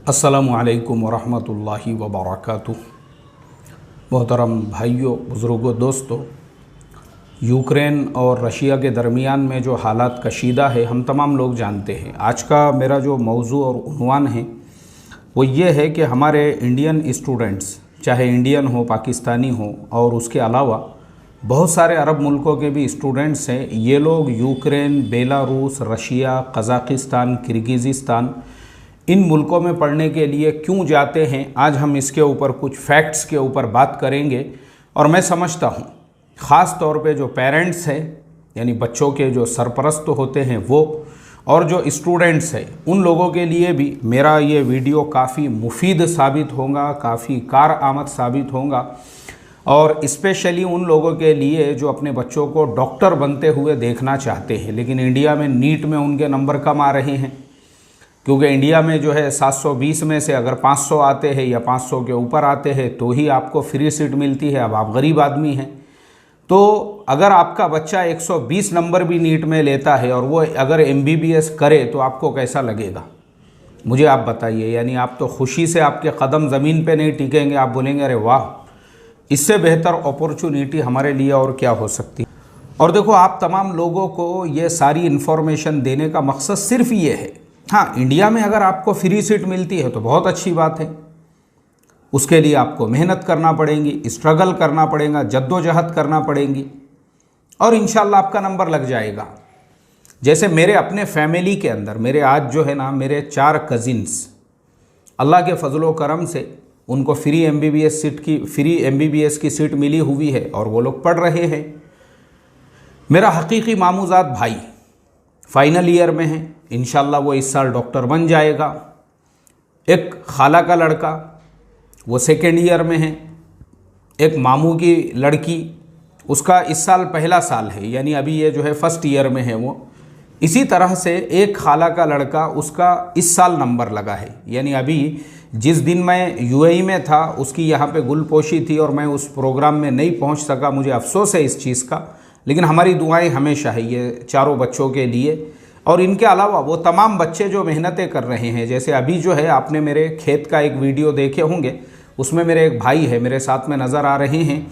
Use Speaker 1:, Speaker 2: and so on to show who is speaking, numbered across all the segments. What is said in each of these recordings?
Speaker 1: अस्सलामुअलैकुम वरहमतुल्लाहि वबरकातुह। मोहतरम भाइयों, बुज़ुर्गों, दोस्तों, यूक्रेन और रशिया के दरमियान में जो हालात कशीदा है हम तमाम लोग जानते हैं। आज का मेरा जो मौजू और उन्वान है वो ये है कि हमारे इंडियन स्टूडेंट्स, चाहे इंडियन हो, पाकिस्तानी हो, और उसके अलावा बहुत सारे अरब मुल्कों के भी स्टूडेंट्स हैं, ये लोग यूक्रेन, बेलारूस, रशिया, कज़ाकिस्तान, किर्गिज़िस्तान, इन मुल्कों में पढ़ने के लिए क्यों जाते हैं। आज हम इसके ऊपर कुछ फैक्ट्स के ऊपर बात करेंगे। और मैं समझता हूँ ख़ास तौर पे जो पेरेंट्स हैं, यानी बच्चों के जो सरपरस्त होते हैं वो, और जो स्टूडेंट्स हैं, उन लोगों के लिए भी मेरा ये वीडियो काफ़ी मुफीद साबित होगा, काफ़ी कारआमद साबित होगा। और स्पेशली उन लोगों के लिए जो अपने बच्चों को डॉक्टर बनते हुए देखना चाहते हैं, लेकिन इंडिया में नीट में उनके नंबर कम आ रहे हैं, क्योंकि इंडिया में जो है 720 में से अगर 500 आते हैं या 500 के ऊपर आते हैं तो ही आपको फ्री सीट मिलती है। अब आप गरीब आदमी हैं, तो अगर आपका बच्चा 120 नंबर भी नीट में लेता है और वो अगर MBBS करे तो आपको कैसा लगेगा, मुझे आप बताइए। यानी आप तो खुशी से, आपके कदम ज़मीन पे नहीं टिकेंगे, आप बोलेंगे अरे वाह, इससे बेहतर अपॉर्चुनिटी हमारे लिए और क्या हो सकती है। और देखो, आप तमाम लोगों को ये सारी इन्फॉर्मेशन देने का मकसद सिर्फ ये है। हाँ, इंडिया में अगर आपको फ्री सीट मिलती है तो बहुत अच्छी बात है, उसके लिए आपको मेहनत करना पड़ेगी, स्ट्रगल करना पड़ेगा, जद्दोजहद करना पड़ेगी, और इंशाल्लाह आपका नंबर लग जाएगा। जैसे मेरे अपने फैमिली के अंदर मेरे आज जो है ना, मेरे 4 कज़िन्स, अल्लाह के फजलो करम से उनको फ्री MBBS की सीट मिली हुई है और वो लोग पढ़ रहे हैं। मेरा हकीकी मामूजाद भाई फाइनल ईयर में है, इंशाल्लाह वो इस साल डॉक्टर बन जाएगा। एक खाला का लड़का वो सेकेंड ईयर में है। एक मामू की लड़की, उसका इस साल पहला साल है, यानी अभी ये जो है फर्स्ट ईयर में है वो। इसी तरह से एक खाला का लड़का, उसका इस साल नंबर लगा है। यानी अभी जिस दिन मैं UAE में था उसकी यहाँ पे गुलपोशी थी और मैं उस प्रोग्राम में नहीं पहुँच सका, मुझे अफसोस है इस चीज़ का। लेकिन हमारी दुआएं हमेशा है ये चारों बच्चों के लिए। और इनके अलावा वो तमाम बच्चे जो मेहनतें कर रहे हैं, जैसे अभी जो है आपने मेरे खेत का एक वीडियो देखे होंगे, उसमें मेरे एक भाई है मेरे साथ में नज़र आ रहे हैं,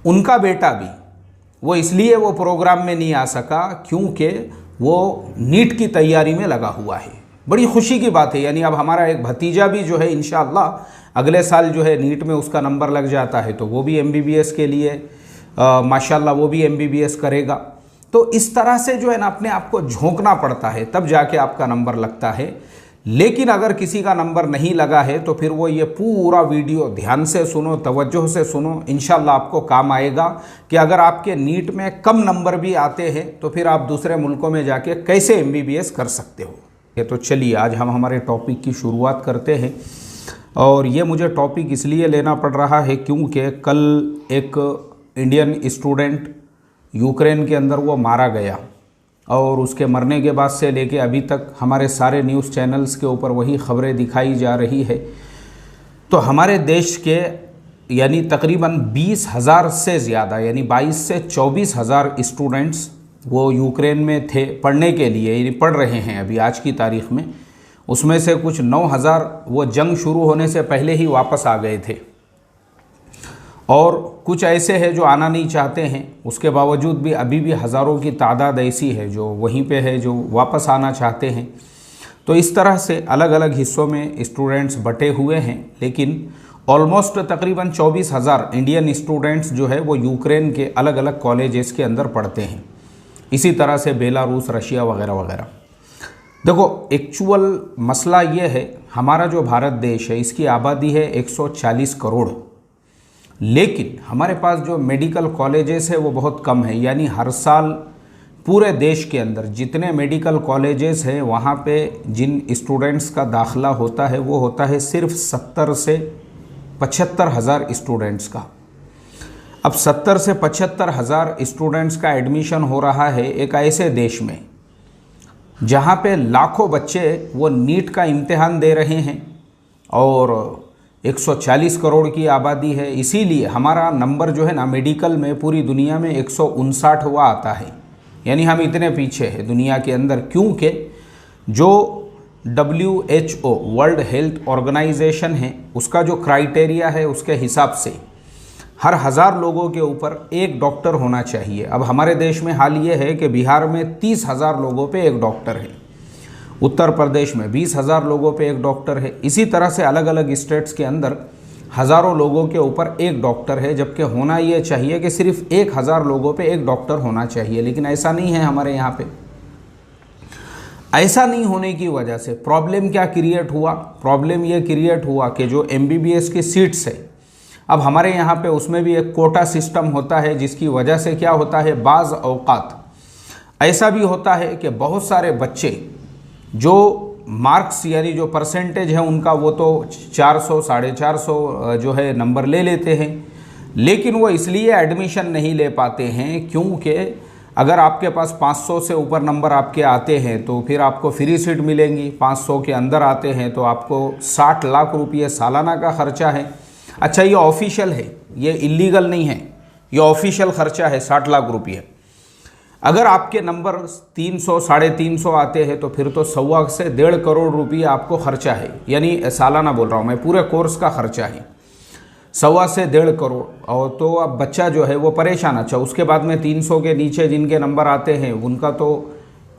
Speaker 1: उनका बेटा भी वो इसलिए वो प्रोग्राम में नहीं आ सका क्योंकि वो नीट की तैयारी में लगा हुआ है। बड़ी खुशी की बात है। यानी अब हमारा एक भतीजा भी जो है इंशाअल्लाह अगले साल जो है नीट में उसका नंबर लग जाता है तो वो भी MBBS के लिए माशाल्लाह वो भी MBBS करेगा। तो इस तरह से जो है ना अपने आप को झोंकना पड़ता है, तब जाके आपका नंबर लगता है। लेकिन अगर किसी का नंबर नहीं लगा है तो फिर वो ये पूरा वीडियो ध्यान से सुनो, तवज्जो से सुनो, इंशाल्लाह आपको काम आएगा कि अगर आपके नीट में कम नंबर भी आते हैं तो फिर आप दूसरे मुल्कों में जाके कैसे MBBS कर सकते हो। तो चलिए आज हम हमारे टॉपिक की शुरुआत करते हैं। और ये मुझे टॉपिक इसलिए लेना पड़ रहा है क्योंकि कल एक इंडियन स्टूडेंट यूक्रेन के अंदर वो मारा गया, और उसके मरने के बाद से लेके अभी तक हमारे सारे न्यूज़ चैनल्स के ऊपर वही खबरें दिखाई जा रही है। तो हमारे देश के यानी तकरीबन 20,000 से ज़्यादा, यानी 22 से 24,000 स्टूडेंट्स वो यूक्रेन में थे पढ़ने के लिए, यानी पढ़ रहे हैं अभी आज की तारीख़ में। उसमें से कुछ 9,000 वो जंग शुरू होने से पहले ही वापस आ गए थे, और कुछ ऐसे हैं जो आना नहीं चाहते हैं। उसके बावजूद भी अभी भी हज़ारों की तादाद ऐसी है जो वहीं पे है, जो वापस आना चाहते हैं। तो इस तरह से अलग अलग हिस्सों में स्टूडेंट्स बटे हुए हैं, लेकिन ऑलमोस्ट तकरीबन 24,000 इंडियन स्टूडेंट्स जो है वो यूक्रेन के अलग अलग कॉलेजेस के अंदर पढ़ते हैं। इसी तरह से बेलारूस, रशिया वगैरह वगैरह। देखो, एक्चुअल मसला ये है, हमारा जो भारत देश है इसकी आबादी है 140 करोड़, लेकिन हमारे पास जो मेडिकल कॉलेजेस है वो बहुत कम है। यानी हर साल पूरे देश के अंदर जितने मेडिकल कॉलेजेस हैं वहाँ पे जिन स्टूडेंट्स का दाखिला होता है वो होता है सिर्फ 70 से 75 हज़ार स्टूडेंट्स का। अब 70 से 75 हज़ार स्टूडेंट्स का एडमिशन हो रहा है एक ऐसे देश में जहाँ पे लाखों बच्चे वो नीट का इम्तिहान दे रहे हैं, और 140 करोड़ की आबादी है। इसीलिए हमारा नंबर जो है ना मेडिकल में पूरी दुनिया में 159वां आता है। यानी हम इतने पीछे हैं दुनिया के अंदर, क्योंकि जो WHO वर्ल्ड हेल्थ ऑर्गेनाइजेशन है, उसका जो क्राइटेरिया है उसके हिसाब से हर 1000 लोगों के ऊपर एक डॉक्टर होना चाहिए। अब हमारे देश में हाल ये है कि बिहार में 30,000 लोगों पे एक डॉक्टर है, उत्तर प्रदेश में 20,000 लोगों पे एक डॉक्टर है। इसी तरह से अलग अलग स्टेट्स के अंदर हज़ारों लोगों के ऊपर एक डॉक्टर है, जबकि होना ये चाहिए कि सिर्फ 1000 लोगों पे एक डॉक्टर होना चाहिए, लेकिन ऐसा नहीं है हमारे यहाँ पे। ऐसा नहीं होने की वजह से प्रॉब्लम क्या क्रिएट हुआ? प्रॉब्लम ये क्रिएट हुआ कि जो MBBS की सीट्स है, अब हमारे यहाँ पे उसमें भी एक कोटा सिस्टम होता है, जिसकी वजह से क्या होता है, बाज़ औक़ात ऐसा भी होता है कि बहुत सारे बच्चे जो मार्क्स यानी जो परसेंटेज है उनका वो तो 400 450 जो है नंबर ले लेते हैं, लेकिन वो इसलिए एडमिशन नहीं ले पाते हैं क्योंकि अगर आपके पास 500 से ऊपर नंबर आपके आते हैं तो फिर आपको फ्री सीट मिलेंगी। 500 के अंदर आते हैं तो आपको 60 लाख रुपये सालाना का खर्चा है। अच्छा, ये ऑफिशियल है, ये इलीगल नहीं है, ये ऑफिशियल खर्चा है 60 लाख रुपये। अगर आपके नंबर 300 350 आते हैं तो फिर तो 1.25 से 1.5 करोड़ रुपये आपको खर्चा है, यानी सालाना बोल रहा हूँ मैं, पूरे कोर्स का खर्चा है 1.25 से 1.5 करोड़। और तो अब बच्चा जो है वो परेशान। अच्छा, उसके बाद में 300 के नीचे जिनके नंबर आते हैं उनका तो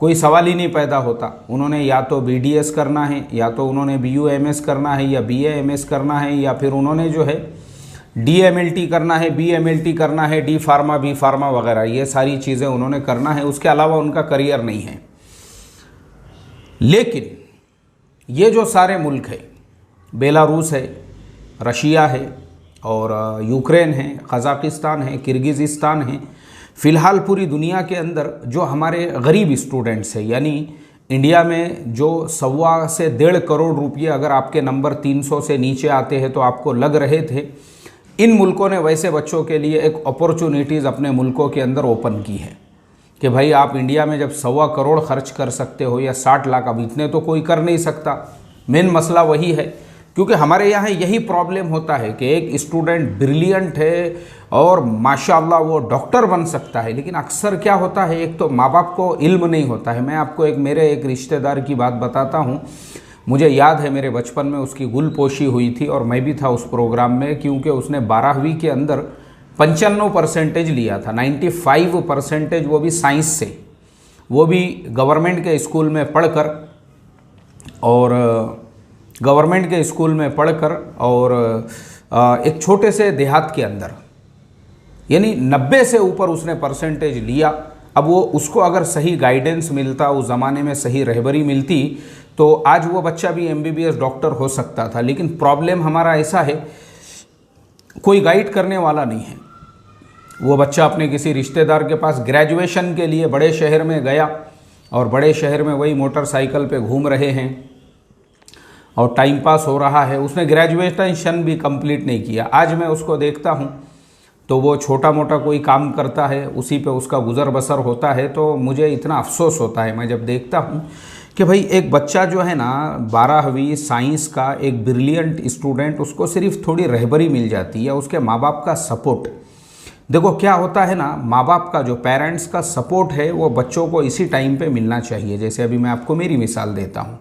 Speaker 1: कोई सवाल ही नहीं पैदा होता। उन्होंने या तो BDS करना है, या तो उन्होंने BUMS करना है, या BAMS करना है, या फिर उन्होंने जो है DMLT करना है, BMLT करना है, D फार्मा B फार्मा वगैरह, ये सारी चीज़ें उन्होंने करना है। उसके अलावा उनका करियर नहीं है। लेकिन ये जो सारे मुल्क है, बेलारूस है, रशिया है, और यूक्रेन है, कज़ाकिस्तान है, किर्गिज़िस्तान है, फ़िलहाल पूरी दुनिया के अंदर जो हमारे गरीब स्टूडेंट्स हैं, यानी इंडिया में जो 1.25 से 1.5 करोड़ रुपये अगर आपके नंबर 300 से नीचे आते हैं तो आपको लग रहे थे, इन मुल्कों ने वैसे बच्चों के लिए एक अपॉर्चुनिटीज़ अपने मुल्कों के अंदर ओपन की है कि भाई आप इंडिया में जब 1.25 करोड़ खर्च कर सकते हो या 60 लाख, अब इतने तो कोई कर नहीं सकता। मेन मसला वही है, क्योंकि हमारे यहाँ यही प्रॉब्लम होता है कि एक स्टूडेंट ब्रिलियंट है और माशाअल्लाह वो डॉक्टर बन सकता है, लेकिन अक्सर क्या होता है, एक तो माँ बाप को इल्म नहीं होता है। मैं आपको मेरे एक रिश्तेदार की बात बताता हूँ। मुझे याद है मेरे बचपन में उसकी गुलपोशी हुई थी और मैं भी था उस प्रोग्राम में, क्योंकि उसने 12वीं के अंदर 95% लिया था, 95%, वो भी साइंस से, वो भी गवर्नमेंट के स्कूल में पढ़कर, और गवर्नमेंट के स्कूल में पढ़कर और एक छोटे से देहात के अंदर, यानी 90 से ऊपर उसने परसेंटेज लिया। अब वो उसको अगर सही गाइडेंस मिलता, उस ज़माने में सही रहबरी मिलती, तो आज वो बच्चा भी MBBS डॉक्टर हो सकता था। लेकिन प्रॉब्लम हमारा ऐसा है, कोई गाइड करने वाला नहीं है। वो बच्चा अपने किसी रिश्तेदार के पास ग्रेजुएशन के लिए बड़े शहर में गया, और बड़े शहर में वही मोटरसाइकिल पे घूम रहे हैं और टाइम पास हो रहा है। उसने ग्रेजुएशन भी कंप्लीट नहीं किया। आज मैं उसको देखता हूँ तो वो छोटा मोटा कोई काम करता है, उसी पे उसका गुज़र बसर होता है। तो मुझे इतना अफसोस होता है मैं जब देखता हूँ कि भाई एक बच्चा जो है ना 12वीं साइंस का एक ब्रिलियंट स्टूडेंट, उसको सिर्फ थोड़ी रहबरी मिल जाती है या उसके माँ बाप का सपोर्ट। देखो क्या होता है ना, माँ बाप का जो पेरेंट्स का सपोर्ट है वो बच्चों को इसी टाइम पे मिलना चाहिए। जैसे अभी मैं आपको मेरी मिसाल देता हूँ,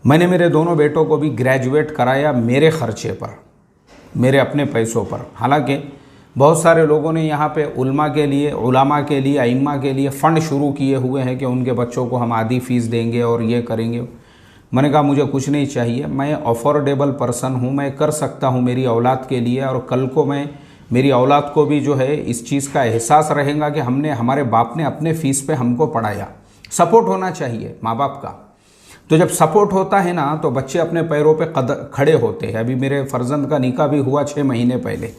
Speaker 1: मैंने मेरे दोनों बेटों को भी ग्रेजुएट कराया मेरे ख़र्चे पर, मेरे अपने पैसों पर। हालांकि बहुत सारे लोगों ने यहाँ पे उलमा के लिए, उलामा के लिए, अइम्मा के लिए फ़ंड शुरू किए हुए हैं कि उनके बच्चों को हम आधी फ़ीस देंगे और ये करेंगे। मैंने कहा मुझे कुछ नहीं चाहिए, मैं अफोर्डेबल पर्सन हूँ, मैं कर सकता हूँ मेरी औलाद के लिए, और कल को मैं मेरी औलाद को भी जो है इस चीज़ का एहसास रहेगा कि हमारे बाप ने अपने फ़ीस पे हमको पढ़ाया। सपोर्ट होना चाहिए माँ बाप का। तो जब सपोर्ट होता है ना तो बच्चे अपने पैरों पे खड़े होते हैं। अभी मेरे फर्जंद का निकाह भी हुआ 6 महीने पहले,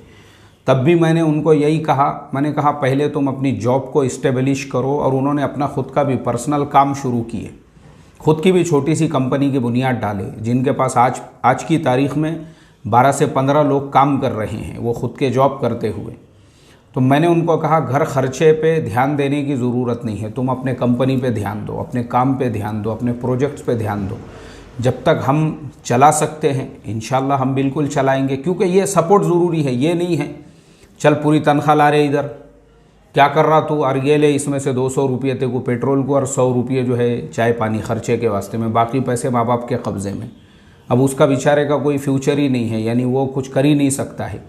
Speaker 1: तब भी मैंने उनको यही कहा, मैंने कहा पहले तुम अपनी जॉब को इस्टेब्लिश करो। और उन्होंने अपना खुद का भी पर्सनल काम शुरू किए, खुद की भी छोटी सी कंपनी की बुनियाद डाले, जिनके पास आज की तारीख़ में 12 से 15 लोग काम कर रहे हैं, वो खुद के जॉब करते हुए। तो मैंने उनको कहा घर खर्चे पे ध्यान देने की ज़रूरत नहीं है, तुम अपने कंपनी पे ध्यान दो, अपने काम पे ध्यान दो, अपने प्रोजेक्ट्स पे ध्यान दो। जब तक हम चला सकते हैं इंशाल्लाह हम बिल्कुल चलाएंगे, क्योंकि ये सपोर्ट ज़रूरी है। ये नहीं है चल पूरी तनख्वाह ला रहे इधर, क्या कर रहा तू, और ये ले इसमें से 200 रुपये तेरे को पेट्रोल को और 100 रुपये जो है चाय पानी खर्चे के वास्ते में, बाकी पैसे माँ बाप के कब्ज़े में। अब उसका बेचारे का कोई फ्यूचर ही नहीं है, यानी वो कुछ कर ही नहीं सकता है।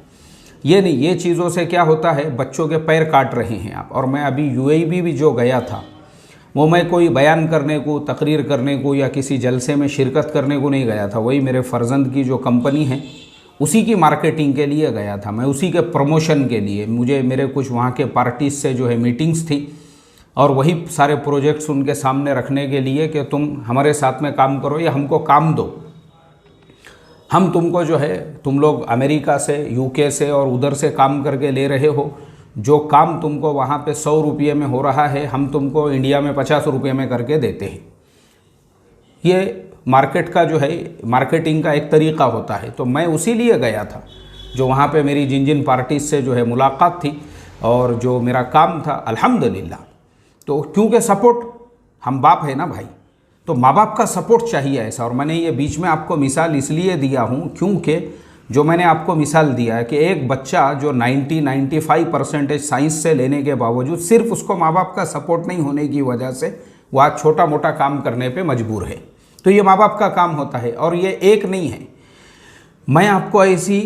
Speaker 1: ये नहीं, ये चीज़ों से क्या होता है, बच्चों के पैर काट रहे हैं आप। और मैं अभी यूएई भी जो गया था, वो मैं कोई बयान करने को, तकरीर करने को या किसी जलसे में शिरकत करने को नहीं गया था। वही मेरे फर्जंद की जो कंपनी है उसी की मार्केटिंग के लिए गया था मैं, उसी के प्रमोशन के लिए। मुझे मेरे कुछ वहाँ के पार्टीज से जो है मीटिंग्स थी और वही सारे प्रोजेक्ट्स उनके सामने रखने के लिए कि तुम हमारे साथ में काम करो या हमको काम दो, हम तुमको जो है, तुम लोग अमेरिका से, यूके से और उधर से काम करके ले रहे हो, जो काम तुमको वहाँ पे 100 रुपये में हो रहा है हम तुमको इंडिया में 50 रुपये में करके देते हैं। ये मार्केट का जो है, मार्केटिंग का एक तरीक़ा होता है। तो मैं उसी लिए गया था, जो वहाँ पे मेरी जिन जिन पार्टीज से जो है मुलाकात थी और जो मेरा काम था, अल्हम्दुलिल्लाह। तो क्योंकि सपोर्ट, हम बाप है ना भाई, तो माँ बाप का सपोर्ट चाहिए ऐसा। और मैंने ये बीच में आपको मिसाल इसलिए दिया हूँ क्योंकि जो मैंने आपको मिसाल दिया है कि एक बच्चा जो 90-95% साइंस से लेने के बावजूद सिर्फ उसको माँ बाप का सपोर्ट नहीं होने की वजह से वो आज छोटा मोटा काम करने पे मजबूर है। तो ये माँ बाप का काम होता है। और ये एक नहीं है, मैं आपको ऐसी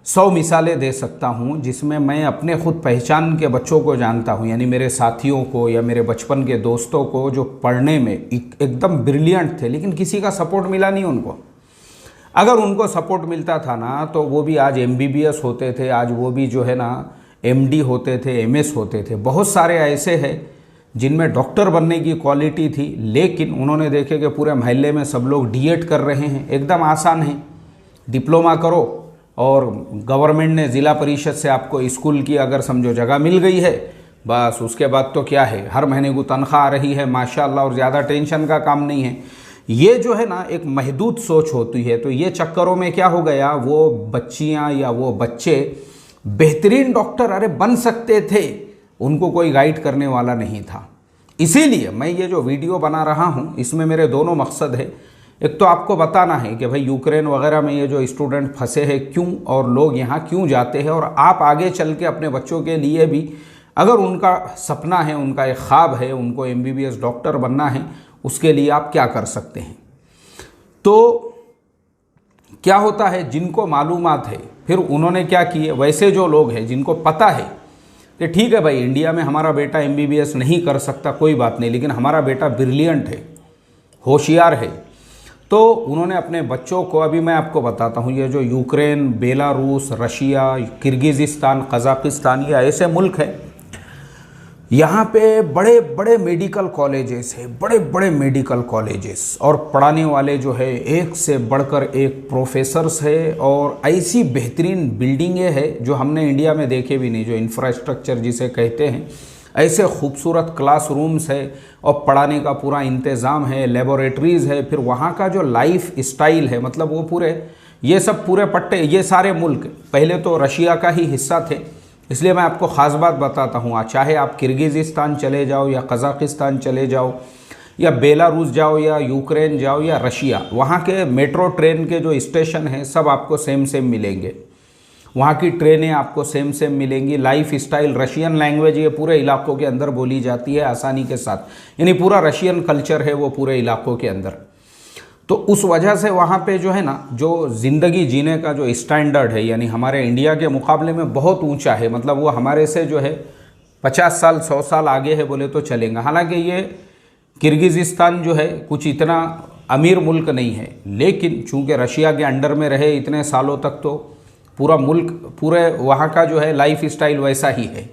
Speaker 1: 100 मिसालें दे सकता हूँ जिसमें मैं अपने खुद पहचान के बच्चों को जानता हूँ, यानी मेरे साथियों को या मेरे बचपन के दोस्तों को, जो पढ़ने में एकदम ब्रिलियंट थे लेकिन किसी का सपोर्ट मिला नहीं उनको। अगर उनको सपोर्ट मिलता था ना तो वो भी आज MBBS होते थे, आज वो भी जो है ना MD होते थे, MS होते थे। बहुत सारे ऐसे हैं जिनमें डॉक्टर बनने की क्वालिटी थी, लेकिन उन्होंने देखे कि पूरे महल्ले में सब लोग D.Ed कर रहे हैं, एकदम आसान है, डिप्लोमा करो और गवर्नमेंट ने ज़िला परिषद से आपको स्कूल की अगर समझो जगह मिल गई है, बस उसके बाद तो क्या है, हर महीने को तनख्वाह आ रही है माशाल्लाह और ज़्यादा टेंशन का काम नहीं है। ये जो है ना एक महदूद सोच होती है। तो ये चक्करों में क्या हो गया, वो बच्चियाँ या वो बच्चे बेहतरीन डॉक्टर अरे बन सकते थे, उनको कोई गाइड करने वाला नहीं था। इसीलिए मैं ये जो वीडियो बना रहा हूँ इसमें मेरे दोनों मकसद है। एक तो आपको बताना है कि भाई यूक्रेन वगैरह में ये जो स्टूडेंट फंसे हैं क्यों, और लोग यहाँ क्यों जाते हैं, और आप आगे चल के अपने बच्चों के लिए भी अगर उनका सपना है, उनका एक ख्वाब है, उनको MBBS डॉक्टर बनना है, उसके लिए आप क्या कर सकते हैं। तो क्या होता है, जिनको मालूमात है फिर उन्होंने क्या किए, वैसे जो लोग हैं जिनको पता है कि ठीक है भाई इंडिया में हमारा बेटा MBBS नहीं कर सकता, कोई बात नहीं, लेकिन हमारा बेटा ब्रिलियंट है, होशियार है, तो उन्होंने अपने बच्चों को, अभी मैं आपको बताता हूँ, ये जो यूक्रेन, बेलारूस, रशिया, किर्गिज़िस्तान, कज़ाकिस्तान, ये ऐसे मुल्क हैं, यहाँ पे बड़े बड़े मेडिकल कॉलेजेस है, बड़े बड़े मेडिकल कॉलेजेस, और पढ़ाने वाले जो है एक से बढ़कर एक प्रोफेसर्स है, और ऐसी बेहतरीन बिल्डिंगें हैं जो हमने इंडिया में देखे भी नहीं, जो इंफ्रास्ट्रक्चर जिसे कहते हैं, ऐसे खूबसूरत क्लासरूम्स है और पढ़ाने का पूरा इंतज़ाम है, लेबोरेटरीज़ है। फिर वहाँ का जो लाइफ स्टाइल है, मतलब वो पूरे, ये सब पूरे पट्टे, ये सारे मुल्क पहले तो रशिया का ही हिस्सा थे, इसलिए मैं आपको ख़ास बात बताता हूँ। चाहे आप किर्गिज़िस्तान चले जाओ या कज़ाकिस्तान चले जाओ या बेलारूस जाओ या यूक्रेन जाओ या रशिया, वहाँ के मेट्रो ट्रेन के जो स्टेशन हैं सब आपको सेम मिलेंगे, वहाँ की ट्रेनें आपको सेम मिलेंगी। लाइफ स्टाइल, रशियन लैंग्वेज ये पूरे इलाकों के अंदर बोली जाती है आसानी के साथ, यानी पूरा रशियन कल्चर है वो पूरे इलाकों के अंदर। तो उस वजह से वहाँ पे जो है ना, जो ज़िंदगी जीने का जो स्टैंडर्ड है, यानी हमारे इंडिया के मुकाबले में बहुत ऊंचा है, मतलब वो हमारे से जो है 50 साल 100 साल आगे है बोले तो चलेगा। हालांकि ये किर्गिज़िस्तान जो है कुछ इतना अमीर मुल्क नहीं है, लेकिन चूँकि रशिया के अंडर में रहे इतने सालों तक, तो पूरा मुल्क, पूरे वहाँ का जो है लाइफ स्टाइल वैसा ही है।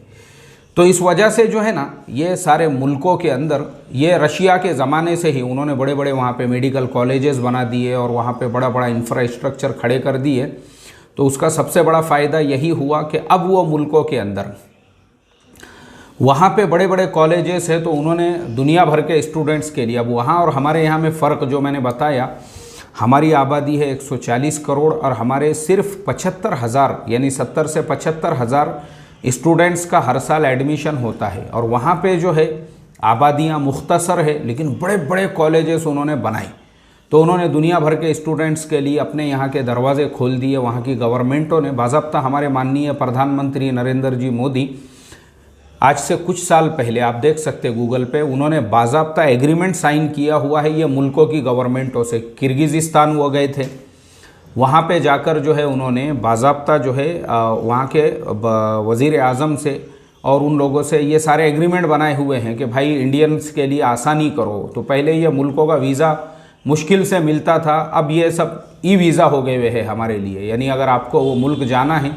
Speaker 1: तो इस वजह से जो है ना, ये सारे मुल्कों के अंदर, ये रशिया के ज़माने से ही उन्होंने बड़े बड़े वहाँ पे मेडिकल कॉलेजेस बना दिए और वहाँ पे बड़ा बड़ा इंफ्रास्ट्रक्चर खड़े कर दिए। तो उसका सबसे बड़ा फ़ायदा यही हुआ कि अब वो मुल्कों के अंदर वहाँ पे बड़े बड़े कॉलेजेस है, तो उन्होंने दुनिया भर के स्टूडेंट्स के लिए, अब वहाँ और हमारे यहाँ में फ़र्क जो मैंने बताया, हमारी आबादी है 140 करोड़ और हमारे सिर्फ 75,000 यानी 70 से 75,000 स्टूडेंट्स का हर साल एडमिशन होता है। और वहाँ पे जो है आबादियाँ मुख्तसर है, लेकिन बड़े बड़े कॉलेजेस उन्होंने बनाए। तो उन्होंने दुनिया भर के स्टूडेंट्स के लिए अपने यहाँ के दरवाजे खोल दिए। वहाँ की गवर्नमेंटों ने, बाज़ाब्ता हमारे माननीय प्रधानमंत्री नरेंद्र जी मोदी आज से कुछ साल पहले आप देख सकते हैं गूगल पे, उन्होंने बाज़ाब्ता एग्रीमेंट साइन किया हुआ है ये मुल्कों की गवर्नमेंटों से। किर्गिज़िस्तान वो गए थे, वहाँ पे जाकर जो है उन्होंने बाज़ाब्ता जो है वहाँ के वज़ीर आज़म से और उन लोगों से ये सारे एग्रीमेंट बनाए हुए हैं कि भाई इंडियंस के लिए आसानी करो। तो पहले ये मुल्कों का वीज़ा मुश्किल से मिलता था, अब ये सब ई वीज़ा हो गए हुए हैं हमारे लिए। यानी अगर आपको वो मुल्क जाना है,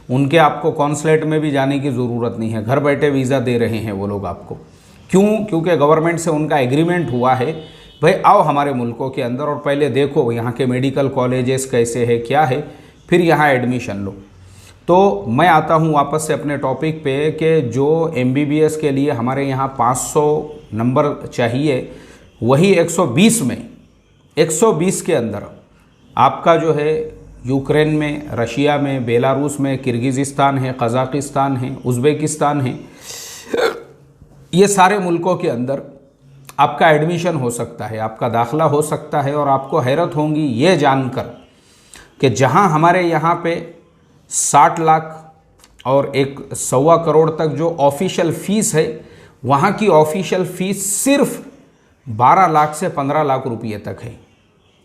Speaker 1: उनके आपको कॉन्सुलेट में भी जाने की ज़रूरत नहीं है, घर बैठे वीज़ा दे रहे हैं वो लोग आपको। क्यों? क्योंकि गवर्नमेंट से उनका एग्रीमेंट हुआ है, भाई आओ हमारे मुल्कों के अंदर और पहले देखो यहाँ के मेडिकल कॉलेजेस कैसे है, क्या है, फिर यहाँ एडमिशन लो। तो मैं आता हूँ वापस से अपने टॉपिक पे कि जो MBBS के लिए हमारे यहाँ 500 नंबर चाहिए, वही 120 में 120 के अंदर आपका जो है यूक्रेन में, रशिया में, बेलारूस में, किर्गिज़िस्तान है, कज़ाकिस्तान है, उज़्बेकिस्तान है, ये सारे मुल्कों के अंदर आपका एडमिशन हो सकता है, आपका दाखिला हो सकता है। और आपको हैरत होगी ये जानकर कि जहां हमारे यहाँ पे 60 लाख और 1.25 करोड़ तक जो ऑफिशियल फ़ीस है, वहाँ की ऑफिशियल फ़ीस सिर्फ 12 लाख से 15 लाख रुपये तक है।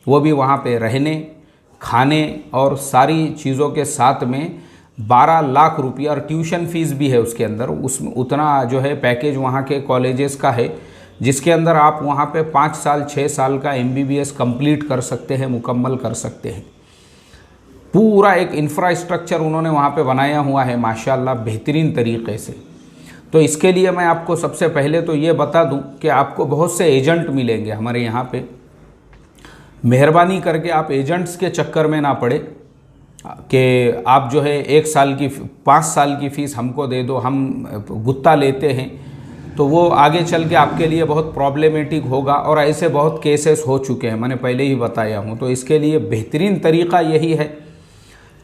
Speaker 1: वो भी वहाँ पे रहने, खाने और सारी चीज़ों के साथ में 12 लाख रुपया, और ट्यूशन फ़ीस भी है उसके अंदर। उसमें उतना जो है पैकेज वहाँ के कॉलेजेस का है, जिसके अंदर आप वहाँ पे 5 साल 6 साल का MBBS कंप्लीट कर सकते हैं, मुकम्मल कर सकते हैं। पूरा एक इंफ्रास्ट्रक्चर उन्होंने वहाँ पे बनाया हुआ है माशाल्लाह बेहतरीन तरीके से। तो इसके लिए मैं आपको सबसे पहले तो ये बता दूं कि आपको बहुत से एजेंट मिलेंगे हमारे यहाँ पे। मेहरबानी करके आप एजेंट्स के चक्कर में ना पड़े कि आप जो है 1 साल की 5 साल की फ़ीस हमको दे दो, हम गुत्ता लेते हैं, तो वो आगे चल के आपके लिए बहुत प्रॉब्लमेटिक होगा। और ऐसे बहुत केसेस हो चुके हैं, मैंने पहले ही बताया हूँ। तो इसके लिए बेहतरीन तरीक़ा यही है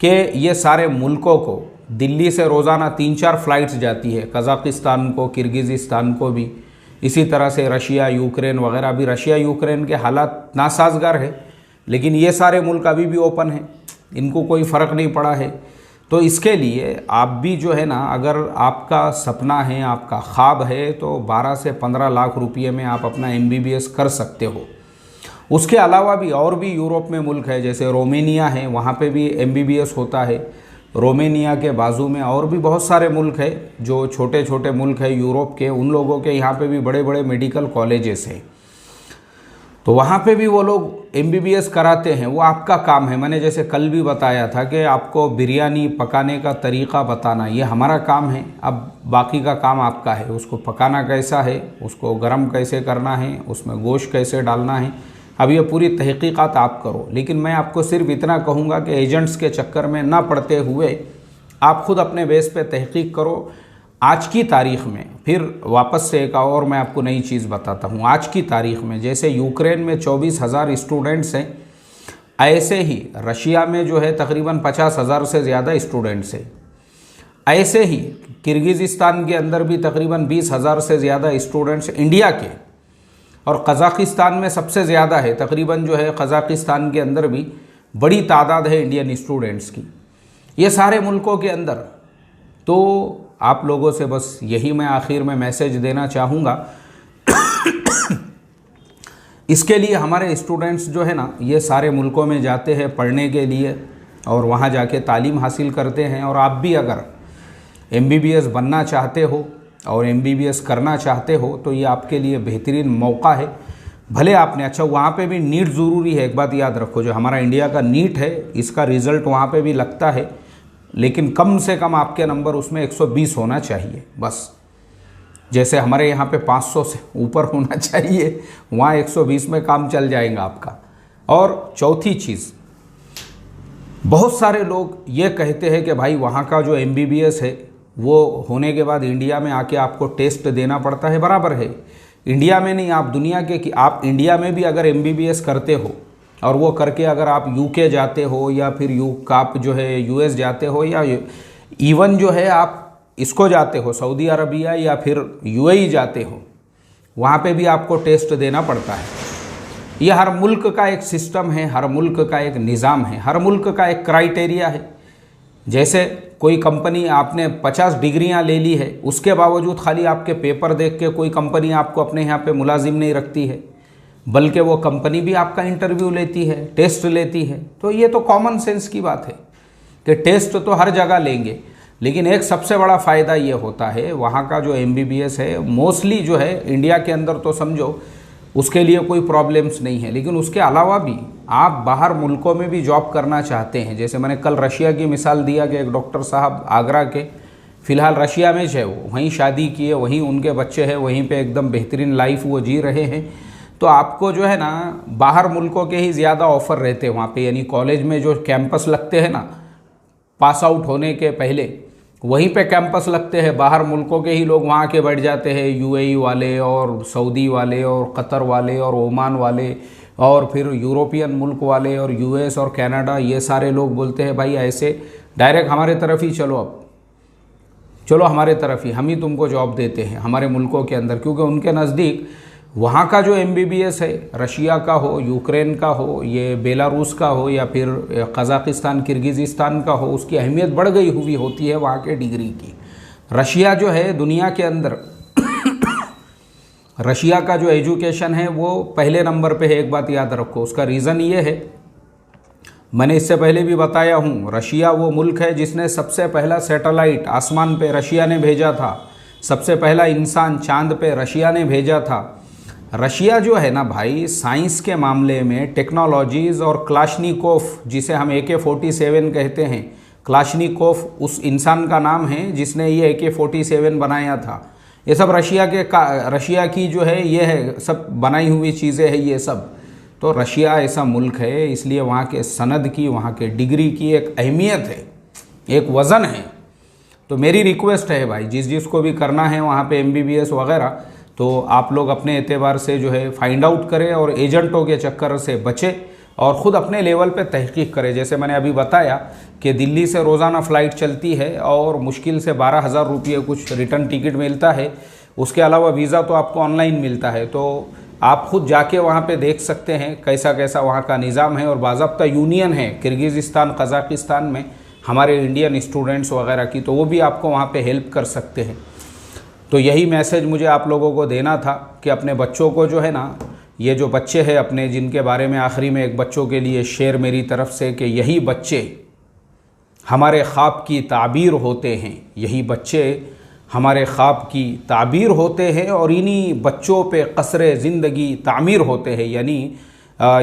Speaker 1: कि ये सारे मुल्कों को, दिल्ली से रोज़ाना 3-4 फ़्लाइट्स जाती है, कज़ाकिस्तान को, किर्गिज़िस्तान को भी, इसी तरह से रशिया, यूक्रेन वगैरह। अभी रशिया यूक्रेन के हालात नासाजगार है, लेकिन ये सारे मुल्क अभी भी ओपन हैं, इनको कोई फ़र्क नहीं पड़ा है। तो इसके लिए आप भी जो है ना, अगर आपका सपना है, आपका ख्वाब है, तो 12 से 15 लाख रुपये में आप अपना MBBS कर सकते हो। उसके अलावा भी और भी यूरोप में मुल्क है, जैसे रोमेनिया है, वहाँ पे भी MBBS होता है। रोमेनिया के बाजू में और भी बहुत सारे मुल्क है, जो छोटे छोटे मुल्क है यूरोप के, उन लोगों के यहाँ पे भी बड़े बड़े मेडिकल कॉलेजेस हैं। तो वहाँ पे भी वो लोग MBBS कराते हैं। वो आपका काम है, मैंने जैसे कल भी बताया था कि आपको बिरयानी पकाने का तरीक़ा बताना, ये हमारा काम है। अब बाकी का काम आपका है, उसको पकाना कैसा है, उसको गर्म कैसे करना है, उसमें गोश्त कैसे डालना है, अब ये पूरी तहकीकात आप करो। लेकिन मैं आपको सिर्फ इतना कहूँगा कि एजेंट्स के चक्कर में ना पड़ते हुए आप खुद अपने बेस पे तहकीक करो। आज की तारीख़ में फिर वापस से एक और मैं आपको नई चीज़ बताता हूँ। आज की तारीख़ में जैसे यूक्रेन में 24,000 स्टूडेंट्स हैं, ऐसे ही रशिया में जो है तकरीबन 50,000 से ज़्यादा स्टूडेंट्स हैं। ऐसे ही किर्गिज़िस्तान के अंदर भी तकरीबन 20,000 से ज़्यादा स्टूडेंट्स इंडिया के, और कज़ाकिस्तान में सबसे ज़्यादा है, तकरीबन जो है कज़ाकिस्तान के अंदर भी बड़ी तादाद है इंडियन स्टूडेंट्स की, ये सारे मुल्कों के अंदर। तो आप लोगों से बस यही मैं आखिर में मैसेज देना चाहूँगा। इसके लिए हमारे स्टूडेंट्स जो है ना, ये सारे मुल्कों में जाते हैं पढ़ने के लिए और वहाँ जाके तालीम हासिल करते हैं। और आप भी अगर MBBS बनना चाहते हो और MBBS करना चाहते हो, तो ये आपके लिए बेहतरीन मौका है। भले आपने, अच्छा वहाँ पे भी नीट ज़रूरी है, एक बात याद रखो, जो हमारा इंडिया का नीट है, इसका रिज़ल्ट वहाँ पे भी लगता है, लेकिन कम से कम आपके नंबर उसमें 120 होना चाहिए बस। जैसे हमारे यहाँ पे 500 से ऊपर होना चाहिए, वहाँ 120 में काम चल जाएगा आपका। और चौथी चीज़, बहुत सारे लोग ये कहते हैं कि भाई वहाँ का जो MBBS है वो होने के बाद इंडिया में आके आपको टेस्ट देना पड़ता है। बराबर है, इंडिया में नहीं, आप दुनिया के, कि आप इंडिया में भी अगर MBBS करते हो और वो करके अगर आप UK जाते हो या फिर आप जो है US जाते हो, या इवन जो है आप इसको जाते हो सऊदी अरबिया या फिर UAE जाते हो, वहाँ पे भी आपको टेस्ट देना पड़ता है। ये हर मुल्क का एक सिस्टम है, हर मुल्क का एक निज़ाम है, हर मुल्क का एक क्राइटेरिया है। जैसे कोई कंपनी आपने 50 डिग्रियां ले ली है, उसके बावजूद खाली आपके पेपर देख के कोई कंपनी आपको अपने यहाँ पे मुलाजिम नहीं रखती है, बल्कि वो कंपनी भी आपका इंटरव्यू लेती है, टेस्ट लेती है। तो ये तो कॉमन सेंस की बात है कि टेस्ट तो हर जगह लेंगे, लेकिन एक सबसे बड़ा फ़ायदा ये होता है वहाँ का जो MBBS है मोस्टली जो है इंडिया के अंदर तो समझो उसके लिए कोई प्रॉब्लम्स नहीं है, लेकिन उसके अलावा भी आप बाहर मुल्कों में भी जॉब करना चाहते हैं। जैसे मैंने कल रशिया की मिसाल दिया कि एक डॉक्टर साहब आगरा के, फ़िलहाल रशिया में है, वो वहीं शादी की है, वहीं उनके बच्चे हैं, वहीं पे एकदम बेहतरीन लाइफ वो जी रहे हैं। तो आपको जो है ना बाहर मुल्कों के ही ज़्यादा ऑफ़र रहते हैं वहाँ पे, यानी कॉलेज में जो कैंपस लगते हैं ना पास आउट होने के पहले, वहीं पे कैंपस लगते हैं, बाहर मुल्कों के ही लोग वहाँ के बैठ जाते हैं, UAE वाले और सऊदी वाले और कतर वाले और ओमान वाले और फिर यूरोपियन मुल्क वाले और US और कनाडा, ये सारे लोग बोलते हैं भाई ऐसे डायरेक्ट हमारे तरफ ही चलो, अब चलो हमारे तरफ ही, हम ही तुमको जॉब देते हैं हमारे मुल्कों के अंदर। क्योंकि उनके नज़दीक वहाँ का जो MBBS है, रशिया का हो, यूक्रेन का हो, ये बेलारूस का हो या फिर कज़ाकिस्तान किर्गिज़िस्तान का हो, उसकी अहमियत बढ़ गई हुई होती है वहाँ के डिग्री की। रशिया जो है दुनिया के अंदर रशिया का जो एजुकेशन है वो पहले नंबर पे है, एक बात याद रखो। उसका रीज़न ये है, मैंने इससे पहले भी बताया हूँ, रशिया वो मुल्क है जिसने सबसे पहला सैटेलाइट आसमान पे रशिया ने भेजा था, सबसे पहला इंसान चांद पे रशिया ने भेजा था। रशिया जो है ना भाई साइंस के मामले में टेक्नोलॉजीज़ और क्लाशनिकोफ, जिसे हम AK-47 कहते हैं, क्लाशनिकोफ उस इंसान का नाम है जिसने ये AK-47 बनाया था। ये सब रशिया की जो है ये है, सब बनाई हुई चीज़ें हैं ये सब। तो रशिया ऐसा मुल्क है, इसलिए वहाँ के सनद की, वहाँ के डिग्री की एक अहमियत है, एक वज़न है। तो मेरी रिक्वेस्ट है भाई, जिसको भी करना है वहाँ पे MBBS वगैरह, तो आप लोग अपने एतबार से जो है फाइंड आउट करें और एजेंटों के चक्कर से बचें और ख़ुद अपने लेवल पे तहकीक करें। जैसे मैंने अभी बताया कि दिल्ली से रोज़ाना फ़्लाइट चलती है और मुश्किल से 12,000 रुपये कुछ रिटर्न टिकट मिलता है। उसके अलावा वीज़ा तो आपको ऑनलाइन मिलता है, तो आप ख़ुद जाके वहाँ पे देख सकते हैं कैसा कैसा वहाँ का निज़ाम है। और बाज़ाब्ता यूनियन है किर्गिज़िस्तान कज़ाकिस्तान में हमारे इंडियन स्टूडेंट्स वगैरह की, तो वो भी आपको वहाँ पे हेल्प कर सकते हैं। तो यही मैसेज मुझे आप लोगों को देना था कि अपने बच्चों को जो है ना, ये जो बच्चे हैं अपने, जिनके बारे में आखिरी में एक बच्चों के लिए शेर मेरी तरफ से कि यही बच्चे हमारे ख्वाब की ताबीर होते हैं, यही बच्चे हमारे ख्वाब की ताबीर होते हैं और इन्हीं बच्चों पे कसरे ज़िंदगी तामीर होते हैं। यानी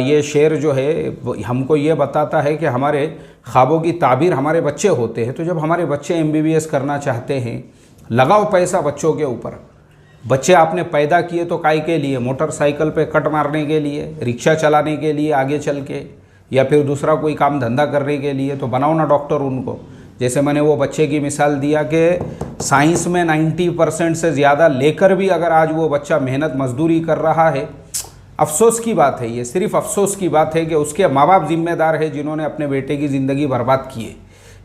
Speaker 1: ये शेर जो है हमको ये बताता है कि हमारे ख्वाबों की ताबीर हमारे बच्चे होते हैं। तो जब हमारे बच्चे MBBS करना चाहते हैं, लगाओ पैसा बच्चों के ऊपर। बच्चे आपने पैदा किए तो काय के लिए? मोटरसाइकिल पे कट मारने के लिए, रिक्शा चलाने के लिए आगे चल के, या फिर दूसरा कोई काम धंधा करने के लिए? तो बनाओ ना डॉक्टर उनको। जैसे मैंने वो बच्चे की मिसाल दिया कि साइंस में 90% से ज़्यादा लेकर भी अगर आज वो बच्चा मेहनत मजदूरी कर रहा है, अफसोस की बात है, ये सिर्फ अफसोस की बात है कि उसके माँ बाप जिम्मेदार है जिन्होंने अपने बेटे की ज़िंदगी बर्बाद की है।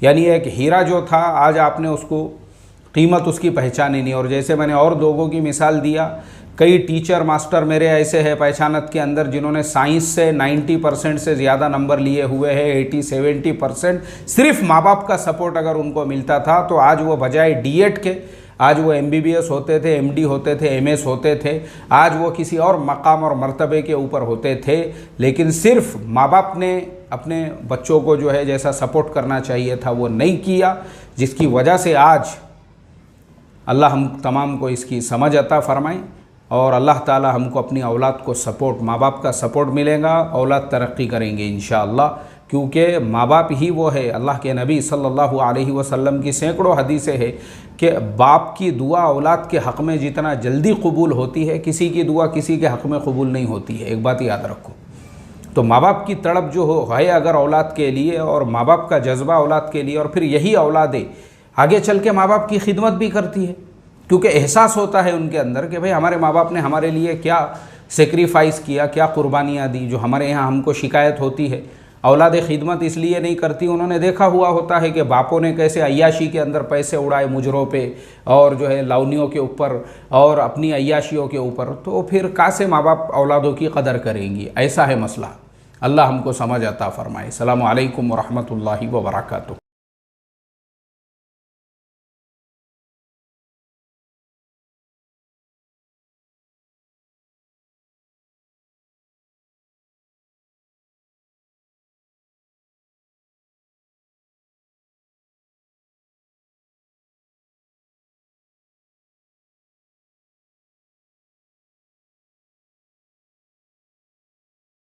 Speaker 1: यानी एक हीरा जो था आज आपने उसको कीमत उसकी पहचानी नहीं। और जैसे मैंने और लोगों की मिसाल दिया, कई टीचर मास्टर मेरे ऐसे हैं पहचानत के अंदर जिन्होंने साइंस से 90% से ज़्यादा नंबर लिए हुए हैं, 80-70%। सिर्फ माँ बाप का सपोर्ट अगर उनको मिलता था तो आज वो बजाय D.Ed के आज वो MBBS होते थे, MD होते थे, MS होते थे, आज वो किसी और मकाम और मर्तबे के ऊपर होते थे। लेकिन सिर्फ माँ बाप ने अपने बच्चों को जो है जैसा सपोर्ट करना चाहिए था वो नहीं किया, जिसकी वजह से आज अल्लाह हम तमाम को इसकी समझ अता फ़रमाए और अल्लाह ताला हमको अपनी औलाद को सपोर्ट, माँ बाप का सपोर्ट मिलेगा, औलाद तरक्की करेंगे इंशाअल्लाह। क्योंकि माँ बाप ही वो है, अल्लाह के नबी सल्लल्लाहु अलैहि वसल्लम की सैकड़ों हदीसें हैं कि बाप की दुआ औलाद के हक़ में जितना जल्दी कबूल होती है, किसी की दुआ किसी के हक़ में कबूल नहीं होती है। एक बात याद रखो। तो माँ बाप की तड़प जो है अगर औलाद के लिए, और माँ बाप का जज्बा औलाद के लिए, और फिर यही औलादें आगे चल के माँ बाप की खिदमत भी करती है, क्योंकि एहसास होता है उनके अंदर कि भाई हमारे माँ बाप ने हमारे लिए क्या सेक्रीफाइस किया, क्या कुर्बानियाँ दी। जो हमारे यहाँ हमको शिकायत होती है, औलाद खिदमत इसलिए नहीं करती, उन्होंने देखा हुआ होता है कि बापों ने कैसे अय्याशी के अंदर पैसे उड़ाए मुजरों पे और जो है लावनियों के ऊपर और अपनी अय्याशियों के ऊपर, तो फिर कहाँ से माँ बाप औलादों की कदर करेंगी। ऐसा है मसला। अल्लाह हमको समझ अता फ़रमाए। अस्सलामु अलैकुम व रहमतुल्लाहि व बरकातुहू।